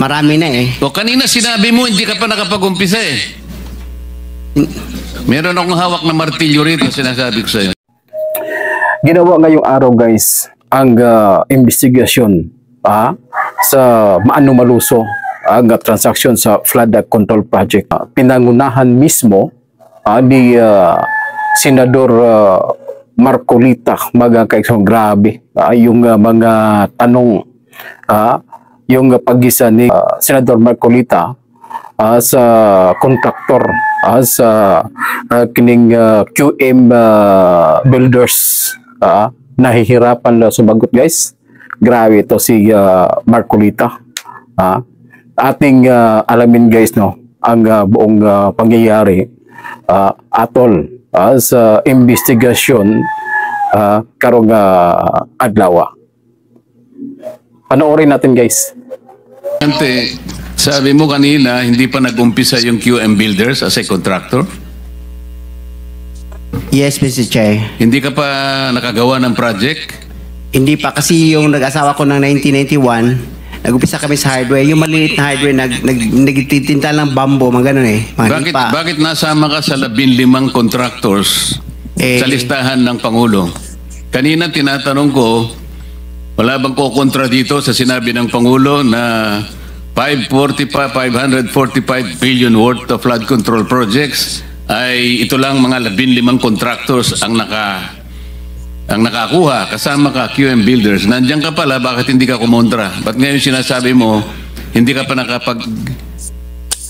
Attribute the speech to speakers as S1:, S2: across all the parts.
S1: Marami na eh.
S2: O kanina sinabi mo hindi ka pa nakapag-umpisa eh. Meron akong hawak na martilyo rito, sinasabi ko sa'yo.
S3: Ginawa ngayong araw guys ang investigasyon sa maano-maluso ang transaksyon sa flood control project. Pinangunahan mismo ni Senador Marcolita, mga kaisong grabe yung mga tanong, yung pag-isa ni Senador Marcolita sa kontraktor sa kining QM Builders, nahihirapan na sumagot guys. Grabe ito si Marcolita. Ating alamin guys no ang buong pangyayari atol sa investigasyon karong adlaw. Panoorin natin guys.
S2: Ante, sabi mo kanina hindi pa nag-umpisa yung QM Builders as a contractor?
S1: Yes, Mr. Chair.
S2: Hindi ka pa nakagawa ng project?
S1: Hindi pa kasi yung nag-asawa ko ng 1991, nag-umpisa kami sa hardware. Yung maliit na hardware, nagtitinta ng bambo, mga ganun eh.
S2: Bakit nasama ka sa 15 contractors sa listahan ng Pangulo? Kanina tinatanong ko, wala bang kukontra dito sa sinabi ng Pangulo na 545 billion worth of flood control projects ay ito lang mga 15 contractors ang nakakuha, kasama ka QM Builders. Nandiyan ka pala, bakit hindi ka kumontra? Ba't ngayon sinasabi mo hindi ka pa nakapag...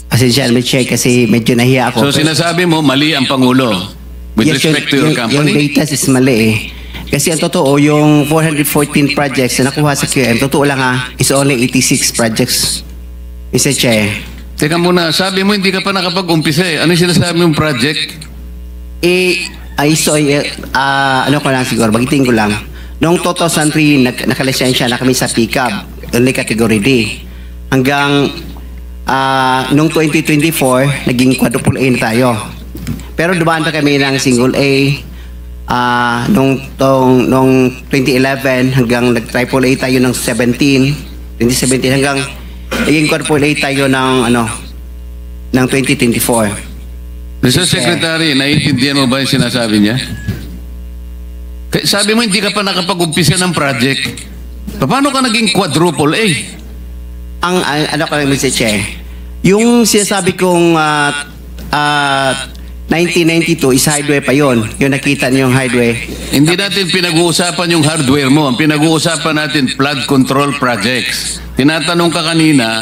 S1: Asensya, Mr. Chair, kasi medyo nahiya ako.
S2: So sinasabi mo mali ang Pangulo with respect to your company?
S1: Yung data is mali eh. Kasi ang totoo, yung 414 projects na nakuha sa QM, totoo lang is only 86 projects. Mr. Chair.
S2: Teka muna, sabi mo hindi ka pa nakapag-umpisa eh. Ano yung sinasabi mong project?
S1: Ano ko lang siguro, bagitin ko lang. Noong 2003, nakalisensya na kami sa pickup, only category D. Hanggang noong 2024, naging quadruple A na tayo. Pero dumaan pa kami ng single A. Noong 2011 hanggang nag-triple A tayo ng 2017 hanggang naging quadruple A tayo ng ng 2024.
S2: Mr. Secretary, naiintindihan mo ba yung sinasabi niya? Sabi mo hindi ka pa nakapag-umpisa ng project. Paano ka naging quadruple A?
S1: Ang ano ko lang, Mr. Chair, yung sinasabi kong 1992 is hardware pa yon. Yung nakita niyo yung hardware. Hindi
S2: natin pinag-uusapan yung hardware mo. Ang pinag-uusapan natin flood control projects. Tinatanong ka kanina,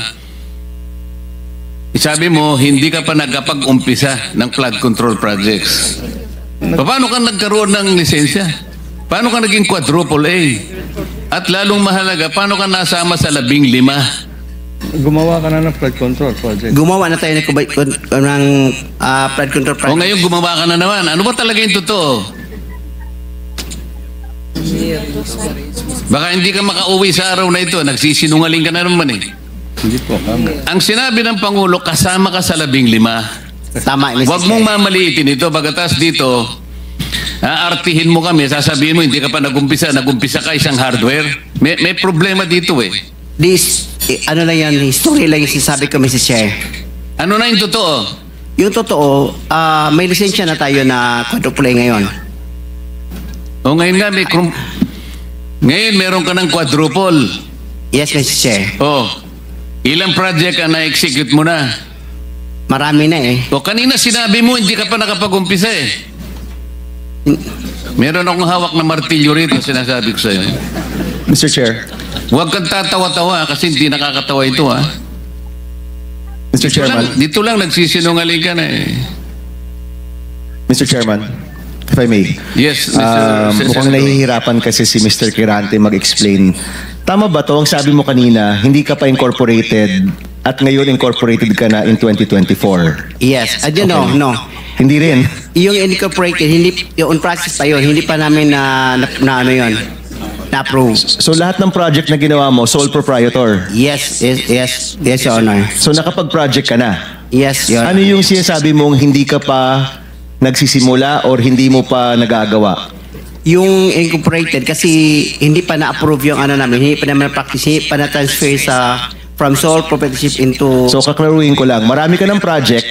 S2: sabi mo hindi ka pa nagkapag-umpisa ng flood control projects. Paano ka nagkaroon ng lisensya? Paano ka naging quadruple A? At lalong mahalaga, paano ka nasama sa 15?
S4: Gumawa ka na ng flood control project.
S1: Gumawa na tayo ng flood control project.
S2: O ngayon gumawa ka na naman. Ano ba talaga yung totoo? Baka hindi ka makauwi sa araw na ito. Nagsisinungaling ka na naman eh.
S4: Hindi po.
S2: Ang sinabi ng Pangulo, kasama ka sa 15.
S1: Tama, Mr.
S2: Huwag mong mamaliitin ito. Bagatas dito, aartihin mo kami, sasabihin mo, hindi ka pa nag-umpisa ka isang hardware. May problema dito eh.
S1: Ano lang yan, history lang yung sinasabi ko, Mr. Chair.
S2: Ano na yung totoo?
S1: Yung totoo, may lisensya na tayo na quadruple A ngayon.
S2: O ngayon nga, ngayon meron ka ng quadruple.
S1: Yes, Mr. Chair.
S2: Oh, ilang project ang na-execute mo na?
S1: Marami na eh.
S2: O kanina sinabi mo, hindi ka pa nakapag-umpisa eh. Meron akong hawak na martilyo rito, sinasabi ko sa'yo.
S4: Mr. Chair.
S2: Huwag kang tatawa-tawa kasi hindi nakakatawa ito ha.
S4: Mr. Chairman.
S2: Dito lang nagsisinungaling ka na eh.
S4: Mr. Chairman, if I may.
S2: Yes,
S4: mukhang nahihirapan kasi si Mr. Quirante mag-explain. Tama ba to? Ang sabi mo kanina, hindi ka pa incorporated at ngayon incorporated ka na in 2024.
S1: Yes. No.
S4: Hindi rin.
S1: Yung incorporated, yung on process pa yun, hindi pa namin na-approve.
S4: So lahat ng project na ginawa mo, sole proprietor?
S1: Yes, Your Honor.
S4: So nakapag-project ka na?
S1: Yes, Your Honor.
S4: Ano yung sinasabi mong hindi ka pa nagsisimula or hindi mo pa nagagawa?
S1: Yung incorporated kasi hindi pa na-approve yung namin, hindi pa naman na-practice, hindi pa na-transfer sa from sole proprietorship into...
S4: So kaklaruhin ko lang, marami ka ng project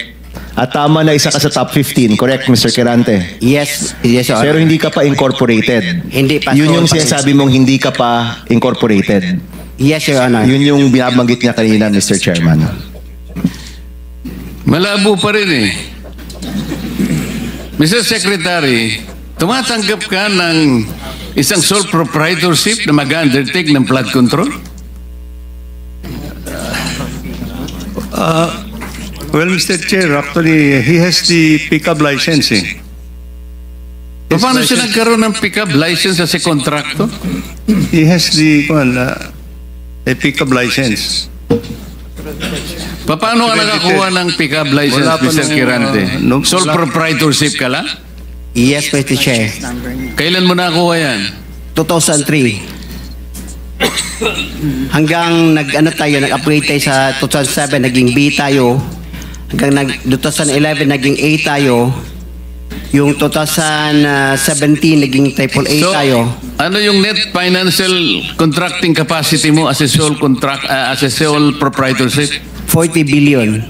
S4: at tama na isa ka sa top 15, correct Mr. Quirante?
S1: yes, Your Honor.
S4: Pero hindi ka pa incorporated.
S1: Hindi pa.
S4: Yun yung
S1: sole
S4: sinasabi mong hindi ka pa incorporated.
S1: Yes, Your Honor.
S4: Yun yung binabanggit niya kanina, Mr. Chairman.
S2: Malabo pa rin eh. Mr. Secretary, tumatanggap ka ng isang sole proprietorship na mag-undertake ng flood control?
S5: Well, Mr. Chair, actually, he has the pickup license.
S2: Paano siya nagkaroon ng pickup license as a contractor?
S5: He has the a pickup license.
S2: Paano ka nakakuha ng pickup license,
S5: Wala pa
S2: Mr.
S5: nung,
S2: Quirante? Sole
S5: wala-
S2: proprietorship ka lang?
S1: Yes, Mr. Chair.
S2: Kailan mo nakuha yan?
S1: 2003. Hanggang nag-upgrade tayo sa 2007, naging B tayo. Hanggang 2011, naging A tayo. Yung 2017, naging triple A tayo.
S2: ano yung net financial contracting capacity mo as a sole proprietorship?
S1: 40 billion,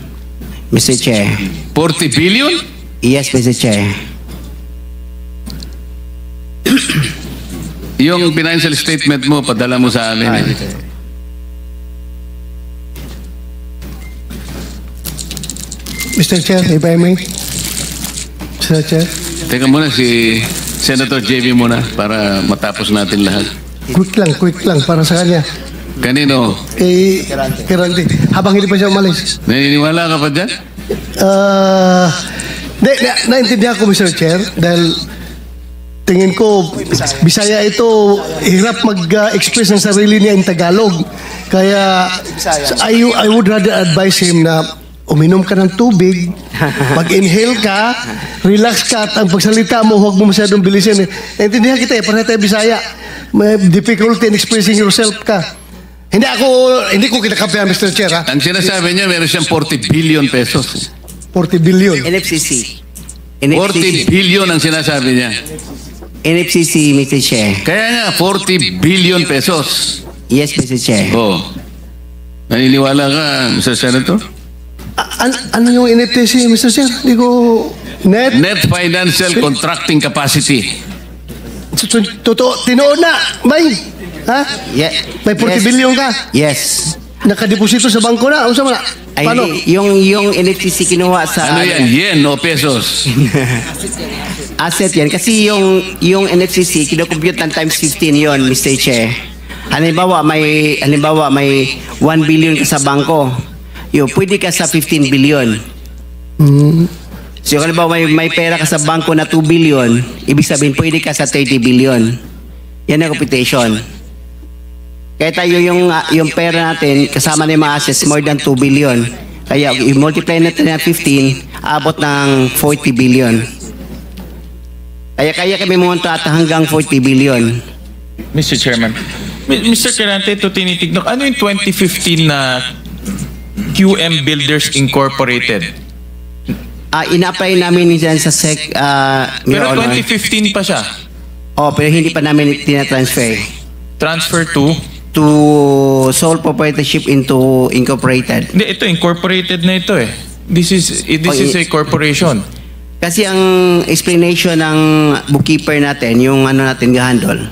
S1: Mr. Chair.
S2: 40 billion?
S1: Yes, Mr. Chair.
S2: Yung financial statement mo, padala mo sa amin. Eh.
S6: Mr. Chair, if I may. Mr. Chair,
S2: Teka muna si Senator JB muna para matapos natin lahat.
S6: quick lang para sa kanya.
S2: Kanino?
S6: Kirante, habang hindi pa siya umalis.
S2: Naniniwala ka pa dyan?
S6: Naintindihan ko, Mr. Chair, dahil tingin ko, Bisaya ito, hirap mag-express ng sarili niya in Tagalog. Kaya, I would rather advise him na uminom ka ng tubig, mag-inhale ka, relax ka, at ang pagsalita mo, huwag mo masyadong bilisin. Naintindihan kita pareha tayo Bisaya. May difficulty in expressing yourself ka. Hindi ko kinakampihan, Mr. Chair, ha?
S2: Ang sinasabi niya, meron siyang 40 billion pesos.
S6: 40 billion.
S1: NFCC.
S2: 40 billion ang sinasabi niya.
S1: NFCC, Mr. Chair.
S2: Kaya nga, 40 billion pesos.
S1: Yes, Mr. Chair.
S2: Oh. Naniniwala ka, Mr. Senator?
S6: Ano yung NFTC, Mr. Chair? Hindi ko...
S2: Net financial contracting capacity.
S6: Totoo, tinoon na, may. Ha?
S1: Yeah.
S6: May 40 billion ka.
S1: Yes.
S6: Nakadeposito sa bangko na. Ano sama na?
S1: Ay,
S6: Paano?
S1: yung NFCC kinuha sa...
S2: Ano yan? Yen o pesos?
S1: Asset yan. Kasi yung NFCC, kinocompute ng times 15 yon, Mr. Chair. Halimbawa, may 1 billion ka sa bangko. Pwede ka sa 15 billion. So, halimbawa, may pera ka sa bangko na 2 billion, ibig sabihin, pwede ka sa 30 billion. Yan ang computation. Kaya tayo yung pera natin, kasama na yung mga assets, more than 2 billion. Kaya, i-multiply natin ng 15, abot ng 40 billion. Kaya kami pumunta at hanggang 40 billion.
S7: Mr. Chairman. Mr. Quirante, ito tinitignan. Ano yung 2015 na QM Builders Incorporated?
S1: Ina-apply namin dyan sa SEC,
S7: Pero
S1: Your Honor.
S7: 2015 pa siya.
S1: Pero hindi pa namin tina-transfer
S7: Transfer to?
S1: to sole proprietorship into incorporated.
S7: Hindi, ito incorporated na ito eh. This is a corporation.
S1: Kasi ang explanation ng bookkeeper natin, yung natin ga-handle,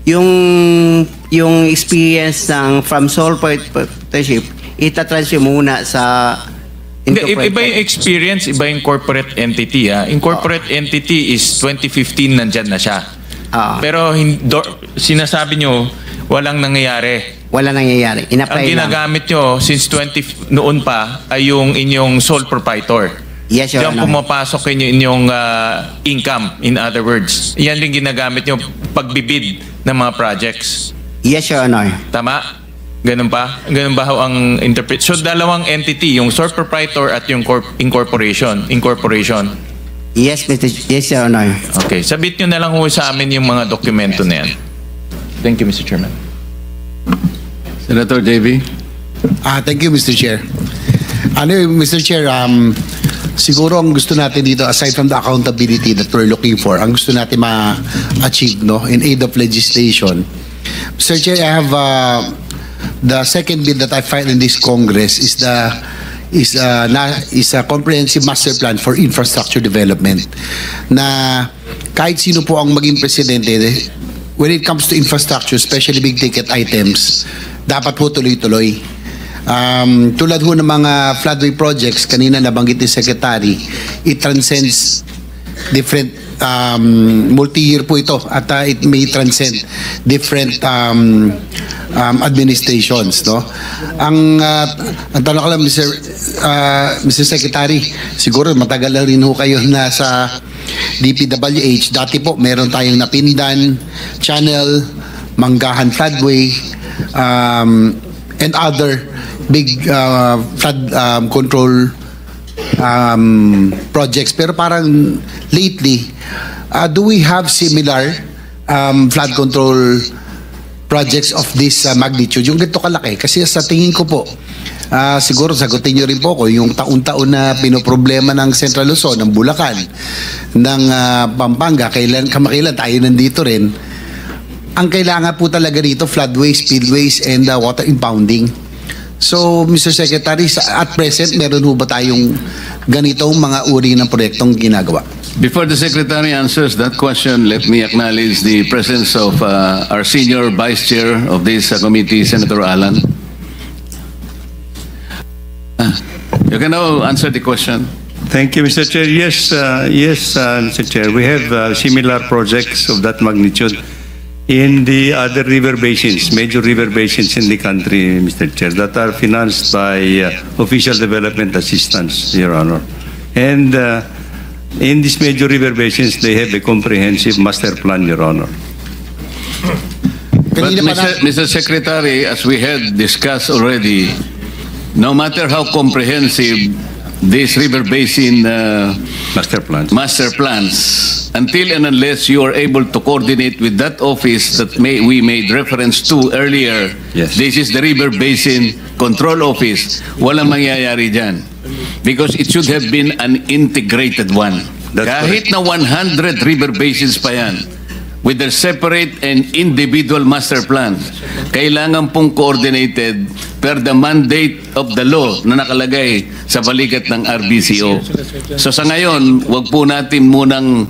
S1: yung experience ng from sole proprietorship, itatransfer muna sa
S7: Hindi, iba yung experience, iba yung corporate entity. Incorporate entity is 2015 nandyan na siya. Pero sinasabi nyo, walang nangyayari.
S1: Wala nangyayari.
S7: Ang ginagamit nyo since noon pa ay yung inyong sole proprietor.
S1: Yes, Your
S7: Diyan
S1: Honor.
S7: pumapasok inyong income, in other words. Yan din ginagamit nyo pagbibid ng mga projects.
S1: Yes, Your Honor.
S7: Tama? Ganun pa? Ganun ba ho ang interpret? So, dalawang entity, yung sole proprietor at yung incorporation.
S1: Yes, Your Honor.
S7: Okay. Sabit nyo na lang ho sa amin yung mga dokumento na yan. Thank you, Mr. Chairman.
S2: Senator JB?
S8: Thank you, Mr. Chair. Mr. Chair, siguro ang gusto natin dito, aside from the accountability that we're looking for, ang gusto natin ma-achieve in aid of legislation. Mr. Chair, I have the second bill that I filed in this Congress is a comprehensive master plan for infrastructure development na kahit sino po ang maging presidente, when it comes to infrastructure, especially big ticket items, dapat po tuloy-tuloy. Tulad ho ng mga floodway projects, kanina nabanggit ni Secretary, it transcends different multi-year po ito at it may transcend different administrations, no? Ang tanong ko lang, Mr. Secretary, siguro matagal na rin ho kayo na sa DPWH. Dati po meron tayong Napindan, Channel, Manggahan Floodway, and other big flood control projects. Pero parang lately, do we have similar flood control projects of this magnitude? Yung ganito kalaki. Kasi sa tingin ko po, siguro sagutin nyo rin po ko, yung taon-taon na pinoproblema ng Central Luzon, ng Bulacan, ng Pampanga, kamakailan tayo nandito rin. Ang kailangan po talaga dito, floodways, spillways, and water impounding. So, Mr. Secretary, at present, meron ho ba tayong ganitong mga uri ng proyektong ginagawa?
S2: Before the Secretary answers that question, let me acknowledge the presence of our senior Vice Chair of this committee, Senator Alan. You can now answer the question.
S5: Thank you, Mr. Chair. Yes, Mr. Chair. We have similar projects of that magnitude in the other river basins, major river basins in the country, Mr. Chair, that are financed by official development assistance, Your Honor. And in these major river basins, they have a comprehensive master plan, Your Honor.
S2: But Mr. Secretary, as we had discussed already, no matter how comprehensive these river basin
S5: Master plans.
S2: Until and unless you are able to coordinate with that office that we made reference to earlier,
S5: Yes.
S2: This is the River Basin Control Office, walang mangyayari dyan. Because it should have been an integrated one.
S5: That's
S2: Kahit na 100 river basins pa yan, with their separate and individual master plan, kailangan pong coordinated per the mandate of the law na nakalagay sa balikat ng RBCO. So sa ngayon, wag po natin munang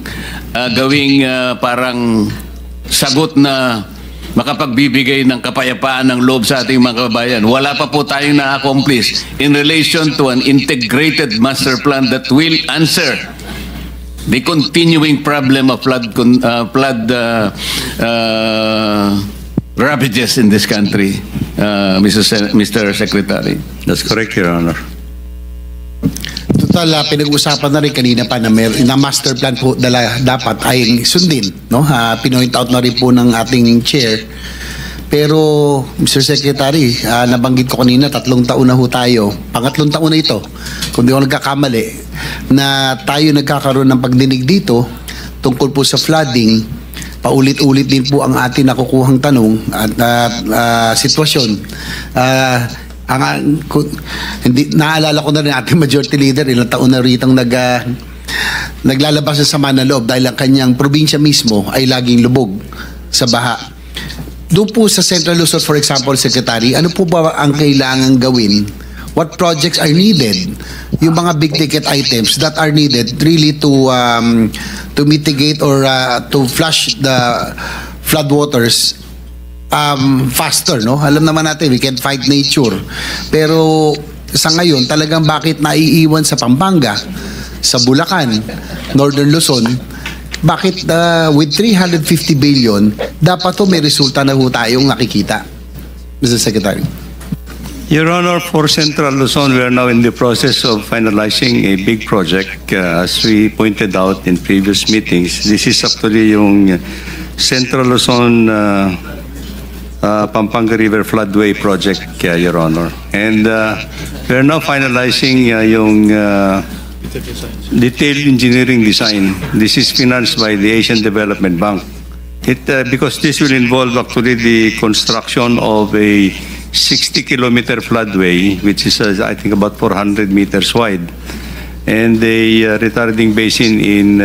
S2: gawing parang sagot na makapagbibigay ng kapayapaan ng loob sa ating mga kababayan. Wala pa po tayong na-accomplish in relation to an integrated master plan that will answer the continuing problem of flood ravages in this country, Mr. Secretary.
S5: That's correct, Your Honor.
S8: Total, pinag-usapan na rin kanina pa na master plan po dapat ay sundin, no? Pinoint out na rin po ng ating chair. Pero, Mr. Secretary, nabanggit ko kanina, 3 taon na ho tayo. Pangatlong taon na ito, kung di ako nagkakamali, na tayo nagkakaroon ng pagdinig dito tungkol po sa flooding. Paulit-ulit din po ang ating nakukuhang tanong at sitwasyon. Naalala ko na rin ating majority leader, ilang taon na ritang naglalabas sa sama ng loob dahil ang kanyang probinsya mismo ay laging lubog sa baha. Doon po sa Central Luzon, for example, Secretary, ano po ba ang kailangan gawin? What projects are needed? Yung mga big ticket items that are needed really to mitigate or to flush the floodwaters faster, no? Alam naman natin, we can fight nature. Pero sa ngayon, talagang bakit naiiwan sa Pampanga, sa Bulacan, Northern Luzon, bakit with 350 billion, dapat to may resulta na ho tayong nakikita, Mr. Secretary?
S5: Your Honor, for Central Luzon, we are now in the process of finalizing a big project. As we pointed out in previous meetings, this is actually yung Central Luzon Pampanga River Floodway Project, Your Honor. And we are now finalizing yung detailed engineering design. This is financed by the Asian Development Bank. Because this will involve actually the construction of a 60-kilometer floodway, which is I think about 400 meters wide. and a retarding basin in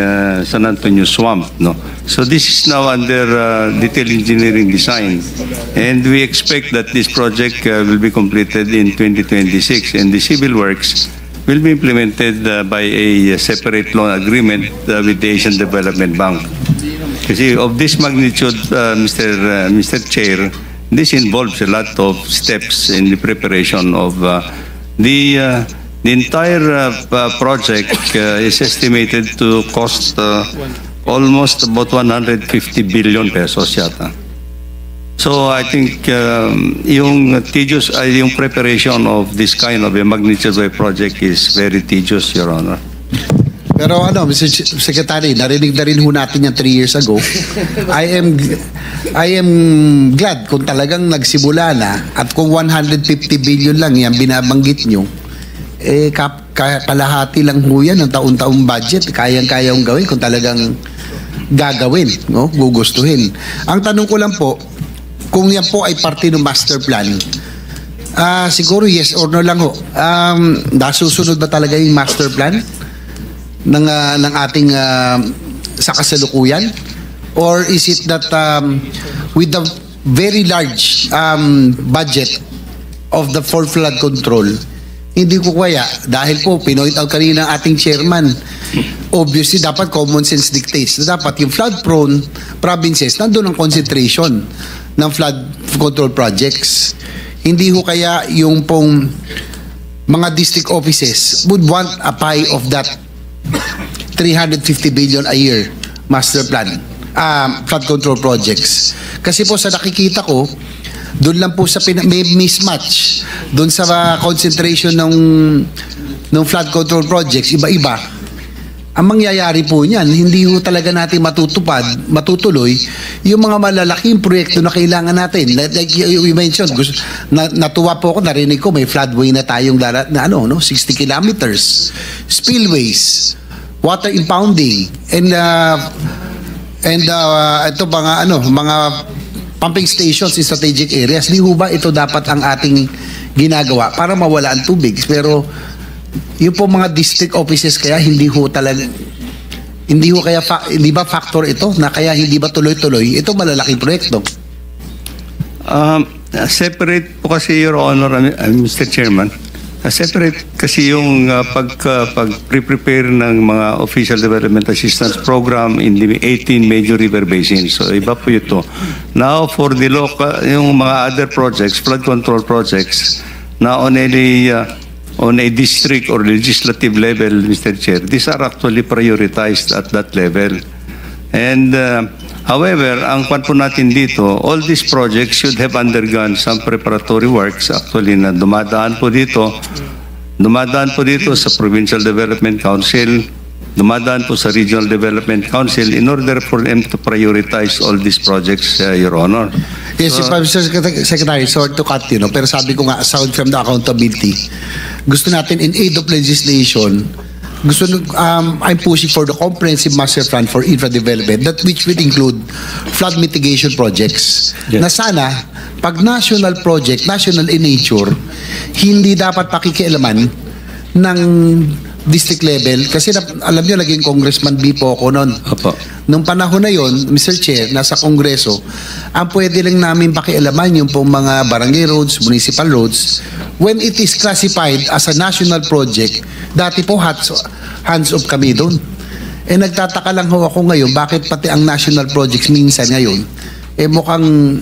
S5: San Antonio Swamp. No? So this is now under detailed engineering design, and we expect that this project will be completed in 2026, and the civil works will be implemented by a separate loan agreement with the Asian Development Bank. Kasi of this magnitude, Mr. Chair, this involves a lot of steps in the preparation of the entire project is estimated to cost almost about 150 billion pesos yata. So I think yung preparation of this kind of a magnitude of a project is very tedious, Your Honor.
S8: Pero Mr. Secretary, narinig na rin ho natin yan 3 years ago. I am glad kung talagang nagsimula na at kung 150 billion lang yan binabanggit nyo, kalahati lang ho yan ng taon-taong budget. Kayang-kayang gawin kung talagang gagawin, no? Gugustuhin. Ang tanong ko lang po, kung yan po ay parte ng master plan, siguro yes or no lang ho. Nasusunod ba talaga yung master plan ng ating sa kasalukuyan, or is it that with the very large budget of the for flood control, hindi ko kaya, dahil po pinoint out kanina ang ating chairman, obviously dapat common sense dictates na dapat yung flood prone provinces nandun ang concentration ng flood control projects. Hindi ho kaya yung pong mga district offices would want a pie of that 350 billion a year master plan flood control projects. Kasi po sa nakikita ko, doon lang po sa may mismatch doon sa concentration ng flood control projects, iba-iba. Ang mangyayari po niyan, hindi ho talaga natin matutuloy yung mga malalaking proyekto na kailangan natin. Like you mentioned, natuwa po ako, narinig ko may floodway na tayong 60 kilometers, spillways, water impounding, and ito mga pumping stations in strategic areas. Di ho ba ito dapat ang ating ginagawa para mawala ang tubig? Pero yung po mga district offices kaya hindi ba factor ito na kaya hindi ba tuloy-tuloy ito malalaking proyekto?
S5: Separate po kasi, Your Honor, Mr. Chairman. Separate kasi yung pag-prepare ng mga Official Development Assistance Program in the 18 major river basins. So iba po ito. Now for the local, yung mga other projects, flood control projects, na on a district or legislative level, Mr. Chair, these are actually prioritized at that level. And however, ang kwan po natin dito, all these projects should have undergone some preparatory works actually na dumadaan po dito sa Provincial Development Council, dumadaan po sa Regional Development Council in order for them to prioritize all these projects, Your Honor.
S8: Yes, Mr. Secretary, sorry to cut you, pero sabi ko nga, aside from the accountability, gusto natin in aid of legislation, I'm pushing for the comprehensive master plan for infra development, that which will include flood mitigation projects. Yes. Na sana, pag national project, national in nature, hindi dapat pakikialaman ng district level. Kasi alam nyo, naging congressman B po ako noon. Nung panahon na yon, Mr. Chair, nasa kongreso, ang pwede lang namin pakialaman yung pong mga barangay roads, municipal roads, when it is classified as a national project. Dati po hands off kami doon. Nagtataka lang ho ako ngayon, bakit pati ang national projects minsan ngayon, mukhang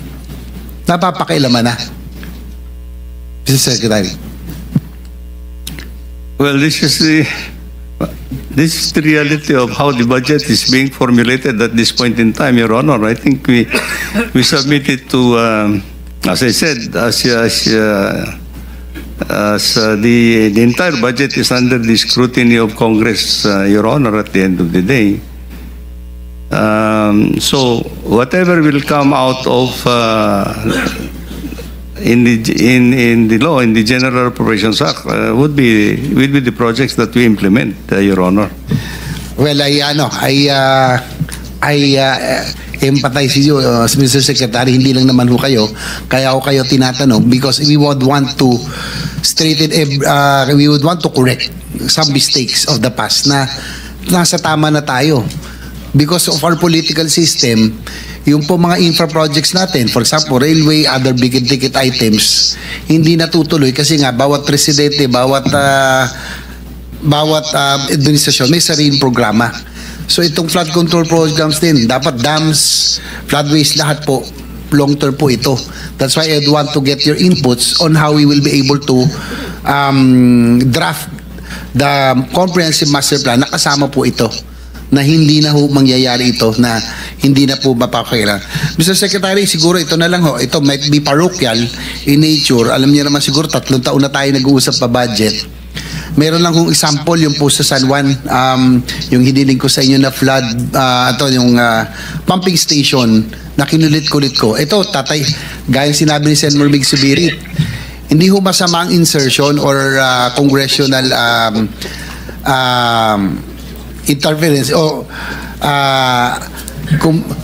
S8: napapakialaman na. Mr. Secretary.
S5: Well, this is the reality of how the budget is being formulated at this point in time, Your Honor. I think we submit it to, as I said, the entire budget is under the scrutiny of Congress, Your Honor, at the end of the day. So whatever will come out of in the law, in the General Appropriations Act, would be the projects that we implement, Your Honor.
S8: Well, empathize with you, Mr. Secretary, hindi lang naman ho kayo. Kaya ako kayo tinatanong because we would want to we would want to correct some mistakes of the past na nasa tama na tayo. Because of our political system, yung po mga infra projects natin, for example, railway, other big ticket items, hindi natutuloy kasi nga bawat presidente, bawat administrasyon may sariling programa. So itong flood control programs din, dapat dams, floodways, lahat po, long term po ito. That's why I'd want to get your inputs on how we will be able to draft the comprehensive master plan na kasama po ito, na hindi na ho mangyayari ito, na hindi na po mapakira. Mr. Secretary, siguro ito na lang ho, ito might be parochial in nature. Alam niyo naman siguro 3 taon na tayo nag-uusap pa budget. Meron lang kong example, yung po sa San Juan, yung hiniling ko sa inyo na flood, yung pumping station na kinulit-kulit ko. Ito, tatay, gaya sinabi ni Senator Mig Subiri, hindi ho masama ang insertion or congressional interference o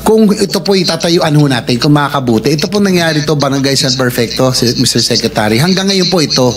S8: kung ito po itatayuan ho natin, kung makakabuti. Ito po nangyari to Barangay San Perfecto, Mr. Secretary. Hanggang ngayon po ito,